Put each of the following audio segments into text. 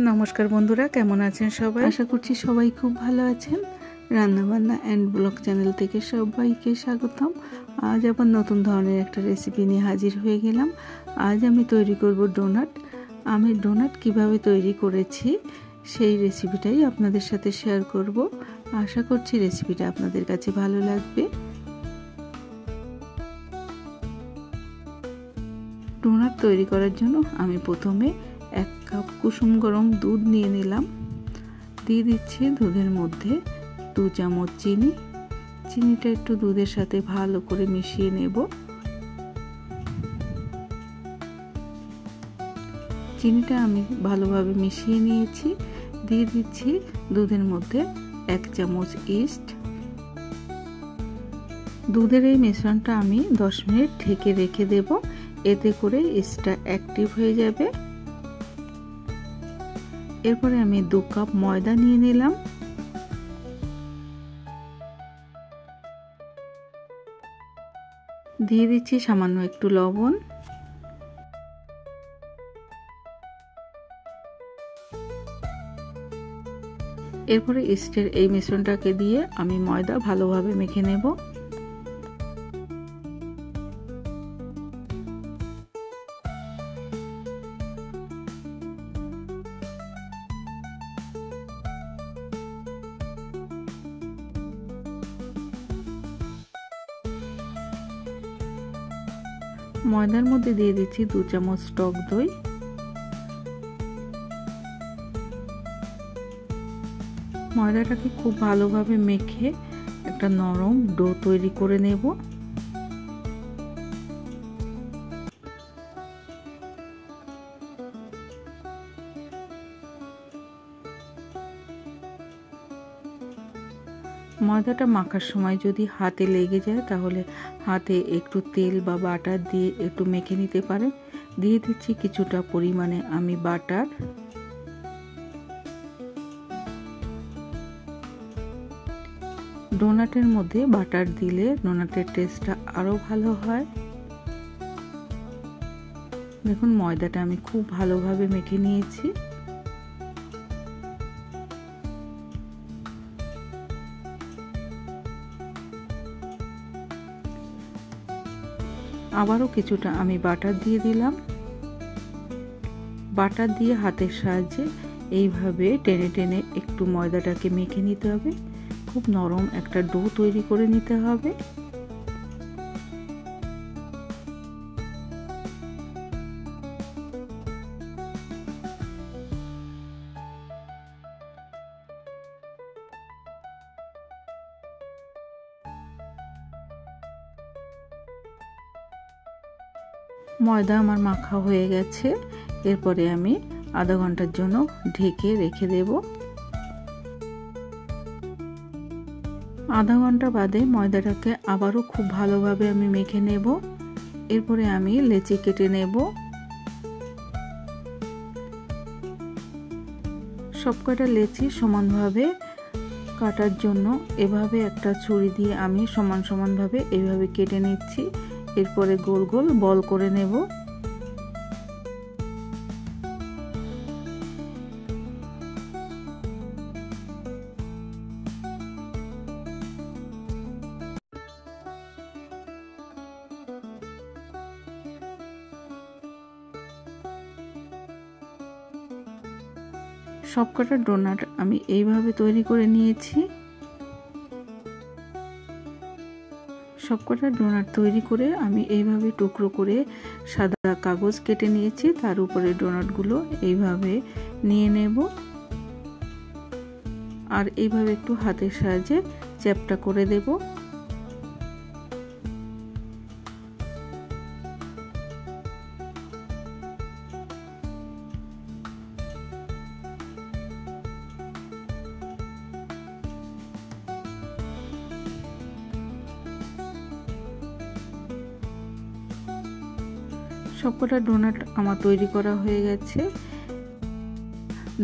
নমস্কার বন্ধুরা, কেমন আছেন সবাই? আশা করছি সবাই খুব ভালো আছেন। রান্নাবান্না অ্যান্ড ব্লগ চ্যানেল থেকে সবাইকে স্বাগতম। আজ আবার নতুন ধরনের একটা রেসিপি নিয়ে হাজির হয়ে গেলাম। আজ আমি তৈরি করব ডোনাট। আমি ডোনাট কিভাবে তৈরি করেছি সেই রেসিপিটাই আপনাদের সাথে শেয়ার করব। আশা করছি রেসিপিটা আপনাদের কাছে ভালো লাগবে। ডোনাট তৈরি করার জন্য আমি প্রথমে 1 কাপ কুসুম গরম দুধ নিয়ে নিলাম। দিয়ে দিচ্ছি দুধের মধ্যে 2 চামচ চিনি। চিনিটা একটু দুধের সাথে ভালো করে মিশিয়ে নেব। চিনিটা আমি ভালোভাবে মিশিয়ে নিয়েছি। দিয়ে দিচ্ছি দুধের মধ্যে 1 চামচ ইস্ট। দুধের এই মিশ্রণটা আমি 10 মিনিট ঢেকে রেখে দেব, এতে করে ইস্টটা অ্যাক্টিভ হয়ে যাবে। এরপরে আমি 2 কাপ ময়দা নিয়ে নিলাম। দিয়ে দিচ্ছি সামান্য একটু লবণ। এরপরে ইস্টের এই মিশ্রণটাকে দিয়ে আমি ময়দা ভালোভাবে মেখে নেব। ময়দার মধ্যে দিয়ে দিচ্ছি 2 চামচ টক দই। ময়দাটাকে খুব ভালোভাবে মেখে একটা নরম ডো তৈরি করে নেব। ময়দাটা মাখার সময় যদি হাতে লেগে যায় তাহলে হাতে একটু তেল বা বাটার দিয়ে একটু মেখে নিতে পারেন। দিয়ে দিচ্ছি কিছুটা পরিমাণে আমি বাটার। ডোনাটের মধ্যে বাটার দিলে ডোনাটের টেস্টটা আরো ভালো হয়। দেখুন ময়দাটা আমি খুব ভালোভাবে মেখে নিয়েছি। আবারও কিছুটা আমি বাটার দিয়ে দিলাম। বাটার দিয়ে হাতের সাহায্যে এইভাবে টেনে টেনে একটু ময়দাটাকে মেখে নিতে হবে। খুব নরম একটা ডো তৈরি করে নিতে হবে। ময়দা আমার মাখা হয়ে গেছে। এরপরে আমি আধা ঘন্টার জন্য ঢেকে রেখে দেব। আধা ঘন্টা বাদে ময়দাটাকে আবারও খুব ভালোভাবে আমি মেখে নেব। এরপরে আমি লেচি কেটে নেব। সবকটা লেচি সমানভাবে কাটার জন্য এভাবে একটা ছুরি দিয়ে আমি সমান সমানভাবে এইভাবে কেটে নিচ্ছি। এরপরে গোল গোল বল করে নেব। সবকটা ডোনাট আমি এইভাবে তৈরি করে নিয়েছি। সবকটা ডোনাট তৈরি করে আমি এইভাবে টুকরো করে সাদা কাগজ কেটে নিয়েছি। তার উপরে ডোনাটগুলো এইভাবে নিয়ে নেব আর এইভাবে একটু হাতের সাহায্যে চ্যাপটা করে দেব। সবকটা ডোনাট আমার তৈরি করা হয়ে গেছে।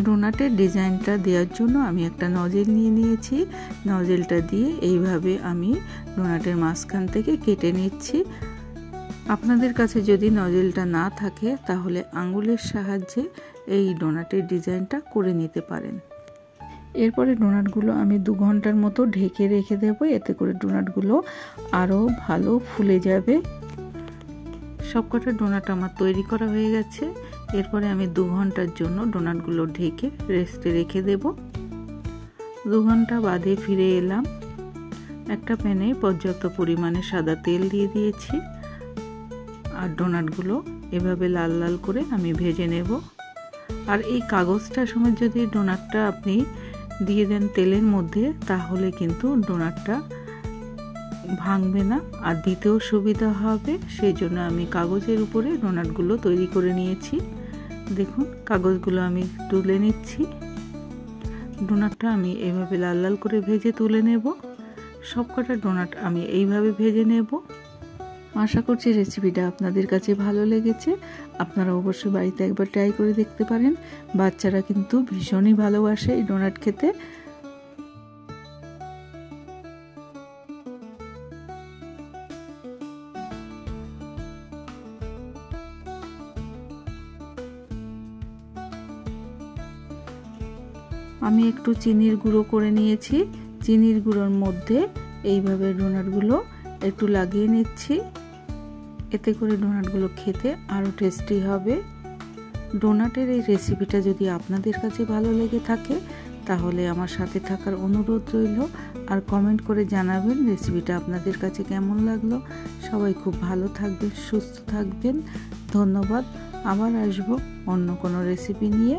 ডোনাটের ডিজাইনটা দেওয়ার জন্য আমি একটা নজেল নিয়ে নিয়েছি। নজেলটা দিয়ে এইভাবে আমি ডোনাটের মাঝখান থেকে কেটে নিচ্ছি। আপনাদের কাছে যদি নজেলটা না থাকে তাহলে আঙ্গুলের সাহায্যে এই ডোনাটের ডিজাইনটা করে নিতে পারেন। এরপরে ডোনাটগুলো আমি 2 ঘন্টার মতো ঢেকে রেখে দেব, এতে করে ডোনাটগুলো আরও ভালো ফুলে যাবে। সবকটা ডোনাট আমার তৈরি করা হয়ে গেছে। এরপরে আমি 2 ঘন্টার জন্য ডোনাটগুলো ঢেকে রেস্টে রেখে দেব। 2 ঘন্টা বাদে ফিরে এলাম। একটা প্যানে পর্যাপ্ত পরিমাণে সাদা তেল দিয়ে দিয়েছি আর ডোনাটগুলো এভাবে লাল লাল করে আমি ভেজে নেব। আর এই কাগজটার সময় যদি ডোনাটটা আপনি দিয়ে দেন তেলের মধ্যে, তাহলে কিন্তু ডোনাটটা ভাঙবে না আর দিতেও সুবিধা হবে। সেই জন্য আমি কাগজের উপরে ডোনাটগুলো তৈরি করে নিয়েছি। দেখুন কাগজগুলো আমি তুলে নিচ্ছি। ডোনাটটা আমি এইভাবে লাল লাল করে ভেজে তুলে নেব। সবকটা ডোনাট আমি এইভাবে ভেজে নেব। আশা করছি রেসিপিটা আপনাদের কাছে ভালো লেগেছে। আপনারা অবশ্যই বাড়িতে একবার ট্রাই করে দেখতে পারেন। বাচ্চারা কিন্তু ভীষণই ভালোবাসে এই ডোনাট খেতে। আমি একটু চিনির গুঁড়ো করে নিয়েছি। চিনির গুঁড়োর মধ্যে এইভাবে ডোনাটগুলো একটু লাগিয়ে নিচ্ছি, এতে করে ডোনাটগুলো খেতে আরও টেস্টি হবে। ডোনাটের এই রেসিপিটা যদি আপনাদের কাছে ভালো লেগে থাকে, তাহলে আমার সাথে থাকার অনুরোধ রইল। আর কমেন্ট করে জানাবেন রেসিপিটা আপনাদের কাছে কেমন লাগলো। সবাই খুব ভালো থাকবেন, সুস্থ থাকবেন। ধন্যবাদ। আবার আসবো অন্য কোনো রেসিপি নিয়ে।